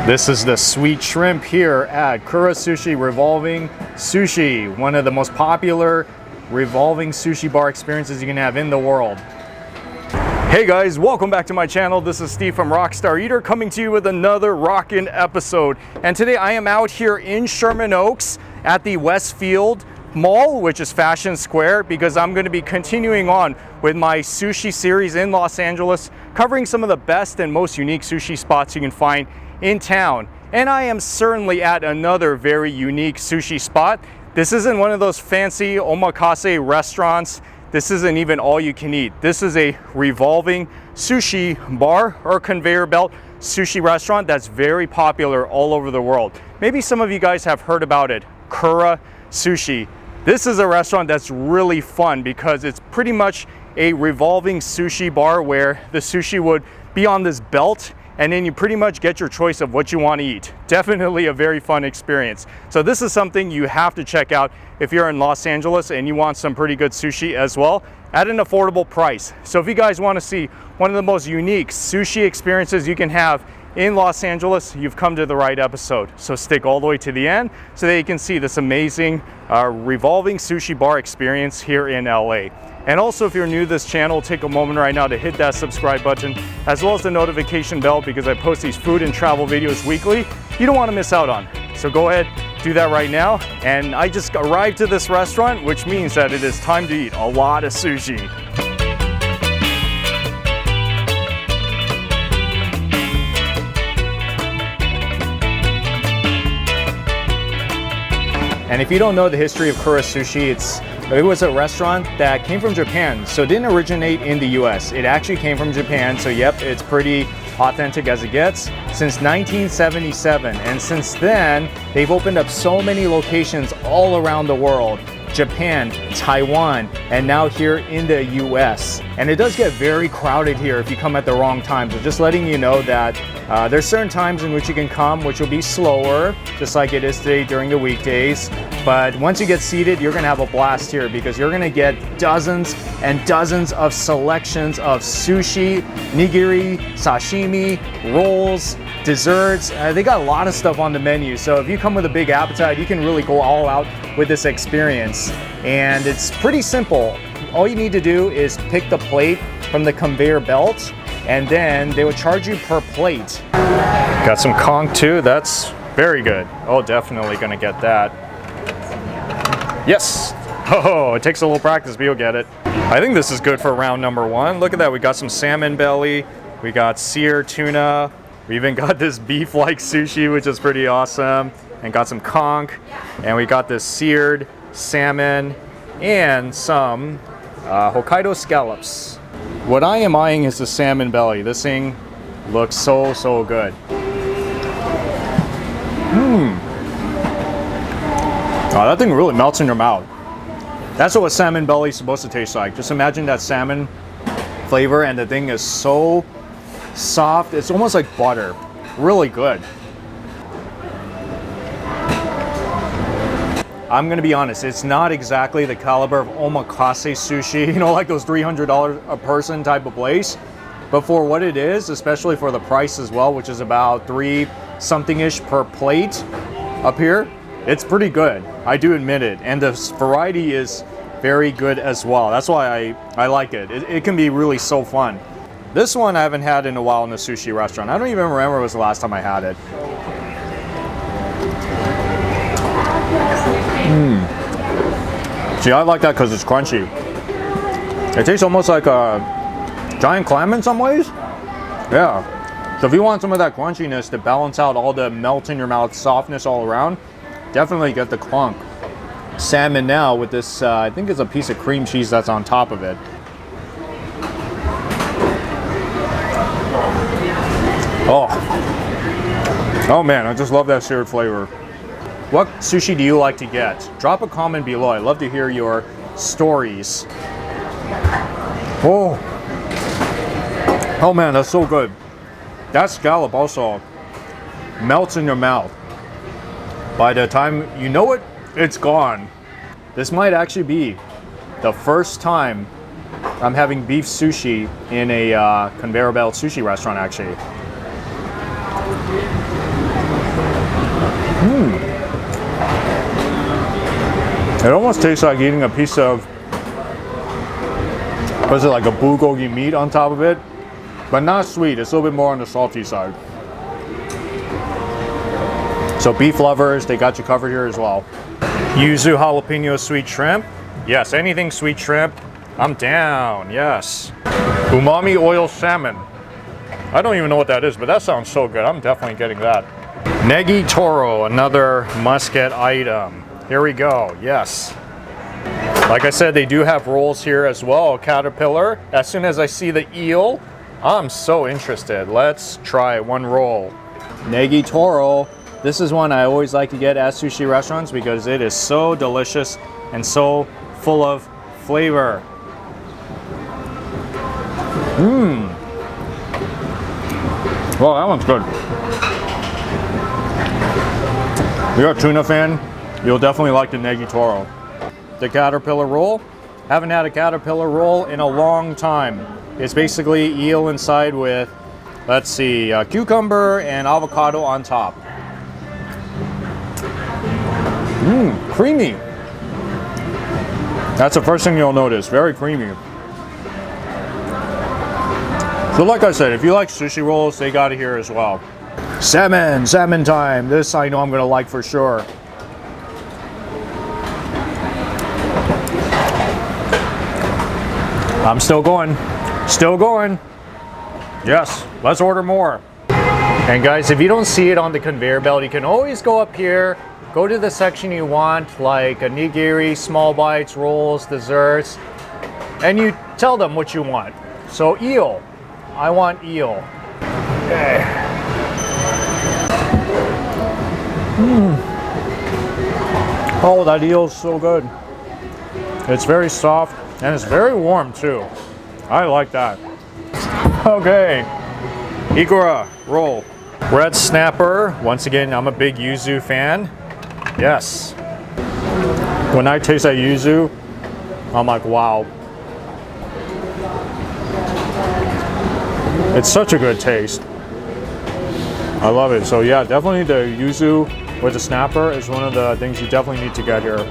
This is the sweet shrimp here at Kura Sushi Revolving Sushi, one of the most popular revolving sushi bar experiences you can have in the world. Hey guys, welcome back to my channel. This is Steve from Rockstar Eater coming to you with another rockin' episode. And today I am out here in Sherman Oaks at the Westfield Mall, which is Fashion Square, because I'm going to be continuing on with my sushi series in Los Angeles, covering some of the best and most unique sushi spots you can find in town. And I am certainly at another very unique sushi spot. This isn't one of those fancy omakase restaurants. This isn't even all you can eat. This is a revolving sushi bar or conveyor belt sushi restaurant that's very popular all over the world. Maybe some of you guys have heard about it, Kura Sushi. This is a restaurant that's really fun because it's pretty much a revolving sushi bar where the sushi would be on this belt, and then you pretty much get your choice of what you want to eat. Definitely a very fun experience. So this is something you have to check out if you're in Los Angeles and you want some pretty good sushi as well at an affordable price. So if you guys want to see one of the most unique sushi experiences you can have in Los Angeles, you've come to the right episode. So stick all the way to the end so that you can see this amazing revolving sushi bar experience here in LA. And also, if you're new to this channel, take a moment right now to hit that subscribe button, as well as the notification bell, because I post these food and travel videos weekly you don't want to miss out on. So go ahead, do that right now. And I just arrived to this restaurant, which means that it is time to eat a lot of sushi. And if you don't know the history of Kura Sushi, it was a restaurant that came from Japan, so it didn't originate in the US. It actually came from Japan, so yep, it's pretty authentic as it gets, since 1977. And since then, they've opened up so many locations all around the world. Japan, Taiwan, and now here in the US. And it does get very crowded here if you come at the wrong time. So just letting you know that there's certain times in which you can come, which will be slower, just like it is today during the weekdays. But once you get seated, you're gonna have a blast here because you're gonna get dozens and dozens of selections of sushi, nigiri, sashimi, rolls, desserts. They got a lot of stuff on the menu. So if you come with a big appetite, you can really go all out with this experience. And it's pretty simple. All you need to do is pick the plate from the conveyor belt, and then they will charge you per plate. Got some conch too, that's very good. Oh, definitely gonna get that. Yes! Oh, it takes a little practice, but you'll get it. I think this is good for round number one. Look at that, we got some salmon belly, we got seared tuna, we even got this beef-like sushi, which is pretty awesome, and got some conch, and we got this seared salmon, and some Hokkaido scallops. What I am eyeing is the salmon belly. This thing looks so good. Oh, that thing really melts in your mouth. That's what a salmon belly is supposed to taste like. Just imagine that salmon flavor, and the thing is so soft. It's almost like butter. Really good. I'm gonna be honest, it's not exactly the caliber of omakase sushi, you know, like those $300 a person type of place. But for what it is, especially for the price as well, which is about $3 something-ish per plate up here, it's pretty good. I do admit it. And the variety is very good as well. That's why I like it. It can be really so fun. This one I haven't had in a while in a sushi restaurant. I don't even remember when was the last time I had it. See, I like that because it's crunchy. It tastes almost like a giant clam in some ways. Yeah. So if you want some of that crunchiness to balance out all the melt in your mouth softness all around, definitely get the conch salmon now with this, I think it's a piece of cream cheese that's on top of it. Oh man, I just love that seared flavor. What sushi do you like to get? Drop a comment below. I'd love to hear your stories. Oh man, that's so good. That scallop also melts in your mouth. By the time you know it, it's gone. This might actually be the first time I'm having beef sushi in a conveyor belt sushi restaurant, actually. It almost tastes like eating a piece of, what is it, like a bulgogi meat on top of it, but not sweet. It's a little bit more on the salty side. So beef lovers, they got you covered here as well. Yuzu jalapeno sweet shrimp. Yes, anything sweet shrimp, I'm down, yes. Umami oil salmon. I don't even know what that is, but that sounds so good. I'm definitely getting that. Negi toro, another must-get item. Here we go, yes. Like I said, they do have rolls here as well, caterpillar. As soon as I see the eel, I'm so interested. Let's try one roll. Negi toro. This is one I always like to get at sushi restaurants because it is so delicious and so full of flavor. Well, that one's good. If you're a tuna fan, you'll definitely like the Negi toro. The caterpillar roll. Haven't had a caterpillar roll in a long time. It's basically eel inside with, let's see, cucumber and avocado on top. Creamy. That's the first thing you'll notice. Very creamy. So like I said, if you like sushi rolls, they got it here as well. Salmon time. This I know I'm gonna like for sure. I'm still going. Yes, let's order more. And guys, if you don't see it on the conveyor belt, you can always go up here, go to the section you want, like a nigiri, small bites, rolls, desserts, and you tell them what you want. So eel, I want eel. Okay. Oh, that eel is so good. It's very soft and it's very warm too. I like that. Okay, Kura roll. Red snapper. Once again, I'm a big yuzu fan. Yes. When I taste that yuzu, I'm like, wow. It's such a good taste. I love it. So yeah, definitely the yuzu with the snapper is one of the things you definitely need to get here.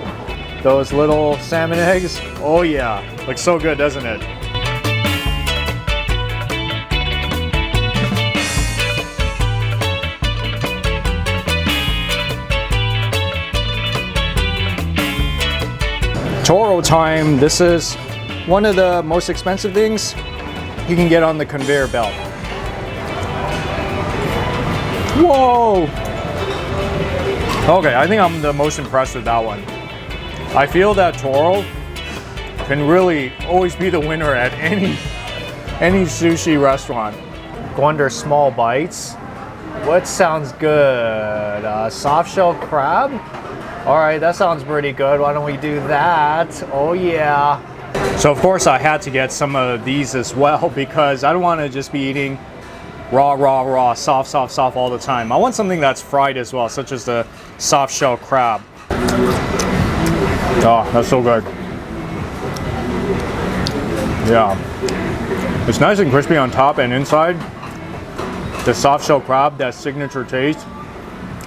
Those little salmon eggs, oh yeah, looks so good, doesn't it? Toro time. This is one of the most expensive things you can get on the conveyor belt. Whoa! Okay, I think I'm the most impressed with that one. I feel that Toro can really always be the winner at any sushi restaurant. Go under small bites. What sounds good? Soft shell crab? All right, that sounds pretty good. Why don't we do that? Oh yeah. So of course I had to get some of these as well because I don't want to just be eating raw, soft all the time. I want something that's fried as well, such as the soft shell crab. Oh, that's so good. Yeah. It's nice and crispy on top and inside. The soft shell crab, that signature taste.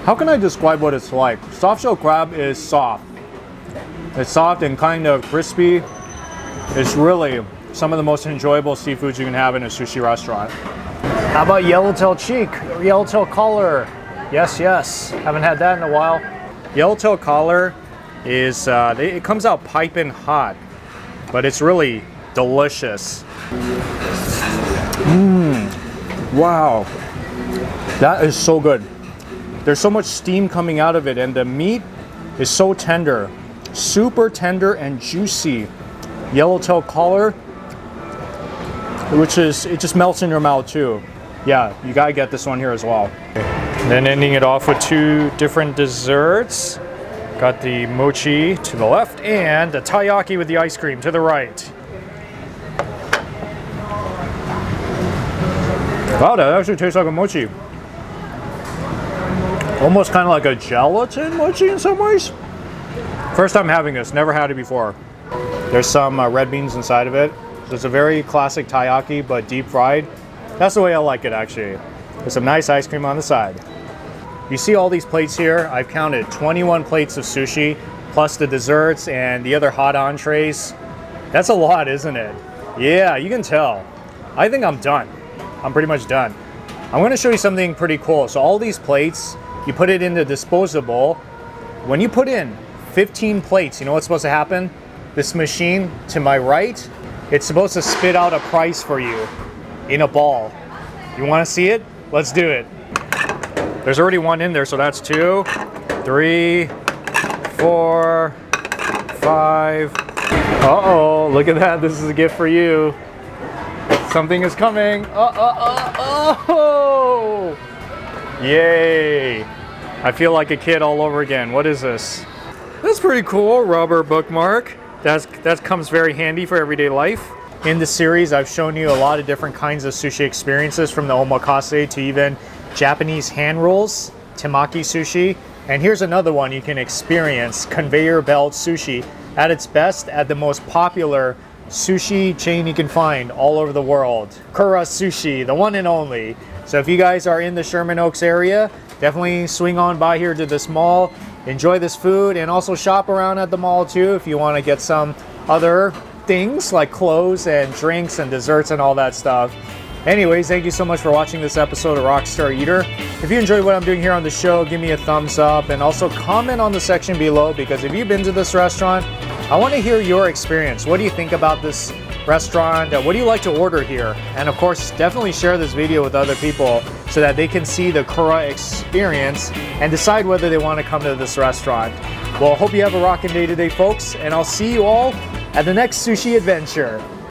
How can I describe what it's like? Soft shell crab is soft. It's soft and kind of crispy. It's really some of the most enjoyable seafoods you can have in a sushi restaurant. How about yellowtail cheek or yellowtail collar? Yes. Haven't had that in a while. Yellowtail collar is, it comes out piping hot, but it's really delicious. Wow. That is so good. There's so much steam coming out of it, and the meat is so tender, super tender and juicy. Yellowtail collar, which is, it just melts in your mouth too. Yeah, you gotta get this one here as well. Then ending it off with two different desserts. Got the mochi to the left and the taiyaki with the ice cream to the right. Wow, that actually tastes like a mochi. Almost kind of like a gelatin mochi in some ways. First time having this, never had it before. There's some red beans inside of it. So it's a very classic taiyaki, but deep fried. That's the way I like it actually. With some nice ice cream on the side. You see all these plates here? I've counted 21 plates of sushi, plus the desserts and the other hot entrees. That's a lot, isn't it? Yeah, you can tell. I think I'm done. I'm pretty much done. I'm gonna show you something pretty cool. So all these plates, you put it in the disposable. When you put in 15 plates, you know what's supposed to happen? This machine to my right, it's supposed to spit out a price for you in a ball. You wanna see it? Let's do it. There's already one in there, so that's 2, 3, 4, 5. Uh-oh, look at that. This is a gift for you. Something is coming. Oh! Yay! I feel like a kid all over again. What is this? That's pretty cool. Rubber bookmark. That comes very handy for everyday life. In the series, I've shown you a lot of different kinds of sushi experiences, from the omakase to even Japanese hand rolls, temaki sushi. And here's another one you can experience, conveyor belt sushi, at its best at the most popular sushi chain you can find all over the world. Kura Sushi, the one and only. So if you guys are in the Sherman Oaks area, definitely swing on by here to this mall, enjoy this food, and also shop around at the mall too if you want to get some other things like clothes and drinks and desserts and all that stuff. Anyways, thank you so much for watching this episode of Rockstar Eater. If you enjoyed what I'm doing here on the show, give me a thumbs up and also comment on the section below, because if you've been to this restaurant, I want to hear your experience. What do you think about this restaurant? What do you like to order here? And of course, definitely share this video with other people so that they can see the Kura experience and decide whether they want to come to this restaurant. Well, hope you have a rockin' day today, folks, and I'll see you all at the next sushi adventure.